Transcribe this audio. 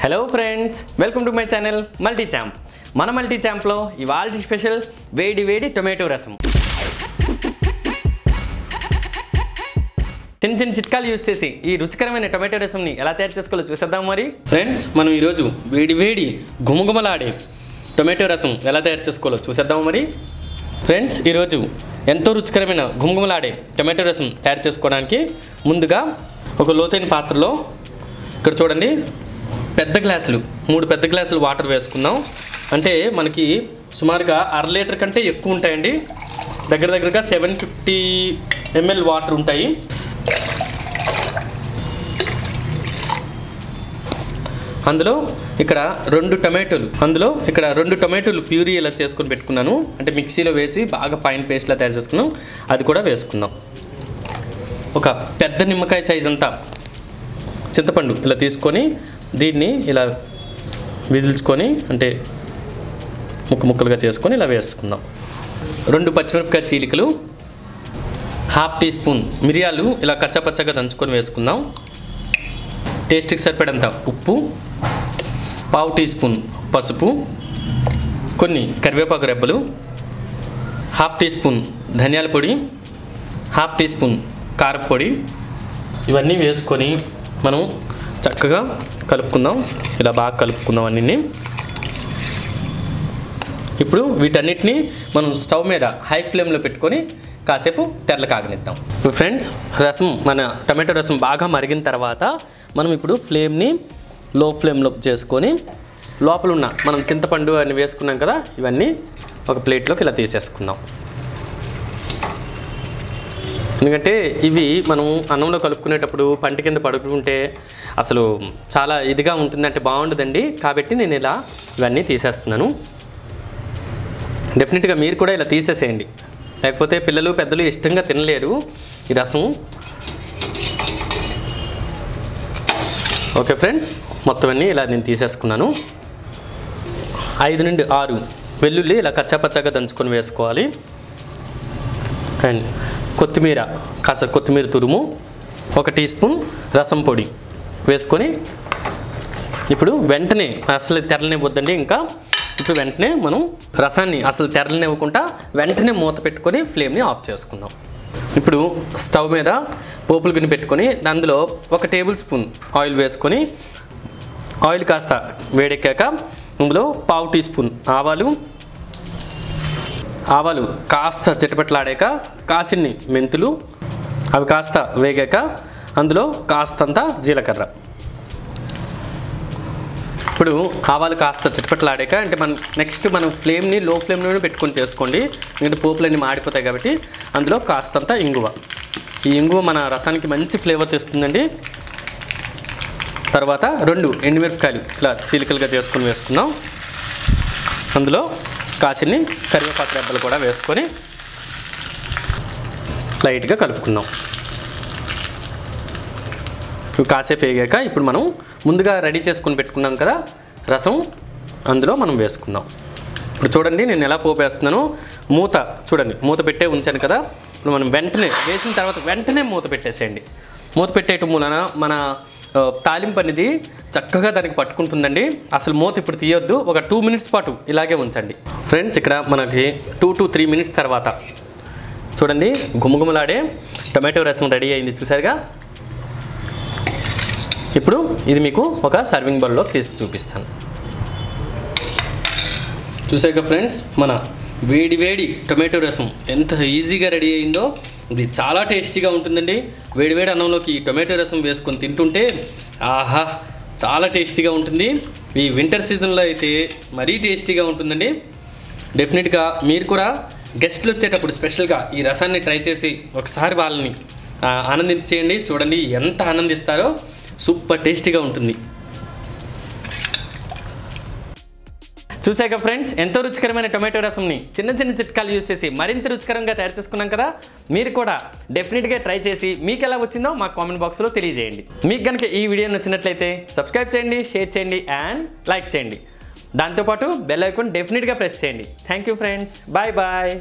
Hello friends, welcome to my channel multi champ. మన multi ఛాంప్లో ఇవాళ special వేడి వేడి టొమాటో రసం. చిన్న చిన్న చిట్కాలు యూస్ చేసి ఈ రుచికరమైన టొమాటో రసంని ఎలా తయారు చేసుకోవాలో చూసేద్దాం. మరి ఫ్రెండ్స్, మనం ఈరోజు వేడి వేడి గుమగుమలాడే టొమాటో రసం ఎలా తయారు చేసుకోవాలో చూసేద్దాం. మరి ఫ్రెండ్స్, ఈరోజు ఎంతో రుచికరమైన గుమగుమలాడే టొమాటో రసం తయారు చేసుకోవడానికి ముందుగా ఒక లోతైన పాత్రలో ఇక్కడ చూడండి మూడు పెద్ద గ్లాసులు వాటర్ వేసుకుందాం. అంటే మనకి సుమారుగా 1/2 లీటర్ కంటే ఎక్కువ ఉంటాయండి. దగ్గరగా 750 ml వాటర్ ఉంటాయి. అందులో ఇక్కడ రెండు టొమాటోలు ప్యూరీ ఇలా చేసుకొని పెట్టుకున్నాను. అంటే మిక్సీలో వేసి బాగా ఫైన్ పేస్ట్లా తయారు చేసుకున్నాం. అది కూడా వేసుకుందాం. ఒక పెద్ద నిమ్మకాయ సైజ్ అంతా చింతపండు ఇలా తీసుకొని దీన్ని ఇలా విదిల్చుకొని అంటే ముక్కలుగా చేసుకొని ఇలా వేసుకుందాం. 2 పచ్చిమిరపకాయ చీలికలు, 1/2 టీ స్పూన్ మిరియాలు ఇలా కచ్చాపచ్చగా దంచుకొని వేసుకుందాం. టేస్ట్కి సరిపడంత ఉప్పు, 1/2 టీ స్పూన్ పసుపు, కొన్ని కరివేపాకు రెబ్బలు, 1/2 టీ స్పూన్ ధనియాల పొడి, 1/2 టీ స్పూన్ కారపొడి, ఇవన్నీ వేసుకొని మనం చక్కగా కలుపుకుందాం. ఇలా బాగా కలుపుకుందాం అన్నీ. ఇప్పుడు వీటన్నిటిని మనం స్టవ్ మీద హై ఫ్లేమ్లో పెట్టుకొని కాసేపు తెరలు కాగనిద్దాం. ఫ్రెండ్స్, మన టమాటో రసం బాగా మరిగిన తర్వాత మనం ఇప్పుడు ఫ్లేమ్ని లో ఫ్లేమ్లో చేసుకొని లోపల ఉన్న మనం చింతపండు అన్ని వేసుకున్నాం కదా, ఇవన్నీ ఒక ప్లేట్లోకి ఇలా తీసేసుకుందాం. ఎందుకంటే ఇవి మనం అన్నంలో కలుపుకునేటప్పుడు పంటి కింద పడుకుంటే అసలు చాలా ఇదిగా ఉంటుందంటే బాగుంటుందండి. కాబట్టి నేను ఇలా ఇవన్నీ తీసేస్తున్నాను. డెఫినెట్గా మీరు కూడా ఇలా తీసేసేయండి, లేకపోతే పిల్లలు పెద్దలు ఇష్టంగా తినలేరు ఈ రసం. ఓకే ఫ్రెండ్స్, మొత్తం అన్నీ ఇలా నేను తీసేసుకున్నాను. 5 నుండి 6 వెల్లుల్లి ఇలా కచ్చాపచ్చాగా దంచుకొని వేసుకోవాలి. అండ్ కొత్తిమీర తురుము, 1 టీ స్పూన్ రసం పొడి వేసుకొని ఇప్పుడు వెంటనే అసలు తెరలనివ్వద్దండి. ఇప్పుడు వెంటనే మనం రసాన్ని అసలు తెరలనివ్వకుండా వెంటనే మూత పెట్టుకొని ఫ్లేమ్ని ఆఫ్ చేసుకుందాం. ఇప్పుడు స్టవ్ మీద పోపులు గిన్నె పెట్టుకొని అందులో 1 టేబుల్ స్పూన్ ఆయిల్ వేసుకొని ఆయిల్ కాస్త వేడెక్కాక అందులో 1/2 టీ స్పూన్ ఆవాలు కాస్త చిటపట్లాడాక కాసిన్ని మెంతులు, అవి కాస్త వేగాక అందులో కాస్తంత జీలకర్ర. ఇప్పుడు ఆవాలు కాస్త చిటపట్లాడాక అంటే మనం ఫ్లేమ్ని లో ఫ్లేమ్లోనే పెట్టుకొని చేసుకోండి, ఎందుకంటే పోపులన్నీ మాడిపోతాయి కాబట్టి. అందులో కాస్తంత ఇంగువ. ఈ ఇంగువ మన రసానికి మంచి ఫ్లేవర్ తెస్తుందండి. తర్వాత 2 ఎండుమిరపకాయలు ఇలా చీలికలుగా చేసుకొని వేసుకుందాం. అందులో కాసిన్ని కరివేపాకు రెబ్బలు కూడా వేసుకొని లైట్గా కలుపుకుందాం. కాసేపు వేగాక ఇప్పుడు మనం ముందుగా రెడీ చేసుకొని పెట్టుకున్నాం కదా రసం, అందులో మనం వేసుకుందాం. ఇప్పుడు చూడండి నేను ఎలా పోపు వేస్తున్నానో. మూత పెట్టే ఉంచాను కదా. ఇప్పుడు మనం వెంటనే వేసిన తర్వాత వెంటనే మూత పెట్టేసేయండి. మూత పెట్టేయటం మూలన మన తాలింపు అనేది చక్కగా దానికి పట్టుకుంటుందండి. అసలు మూత ఇప్పుడు తీయొద్దు. ఒక 2 మినిట్స్ పాటు ఇలాగే ఉంచండి. ఫ్రెండ్స్, ఇక్కడ మనకి 2 to 3 మినిట్స్ తర్వాత చూడండి గుమగుమలాడే టొమాటో రసం రెడీ అయింది, చూసారుగా. ఇప్పుడు ఇది మీకు ఒక సర్వింగ్ బౌల్లో తీసి చూపిస్తాను. చూసాక ఫ్రెండ్స్, మన వేడి టొమాటో రసం ఎంత ఈజీగా రెడీ అయిందో. ఇది చాలా టేస్టీగా ఉంటుందండి. వేడివేడి అన్నంలోకి ఈ టొమాటో రసం వేసుకొని తింటుంటే ఆహా, చాలా టేస్టీగా ఉంటుంది. ఈ వింటర్ సీజన్లో అయితే మరీ టేస్టీగా ఉంటుందండి. డెఫినెట్గా మీరు కూడా గెస్ట్లు వచ్చేటప్పుడు స్పెషల్గా ఈ రసాన్ని ట్రై చేసి ఒకసారి వాళ్ళని ఆనందించేయండి. చూడండి ఎంత ఆనందిస్తారో. సూపర్ టేస్టీగా ఉంటుంది. చూసాక ఫ్రెండ్స్, ఎంతో రుచికరమైన టొమాటో రసంని చిన్న చిట్కాలు యూస్ చేసి మరింత రుచికరంగా తయారు చేసుకున్నాం కదా. మీరు కూడా డెఫినెట్గా ట్రై చేసి మీకు ఎలా వచ్చిందో మా కామెంట్ బాక్స్లో తెలియజేయండి. మీకు కనుక ఈ వీడియో నచ్చినట్లయితే సబ్స్క్రైబ్ చేయండి, షేర్ చేయండి అండ్ లైక్ చేయండి. దాంతోపాటు బెల్ ఐకాన్ డెఫినెట్గా ప్రెస్ చేయండి. Thank you friends, bye bye.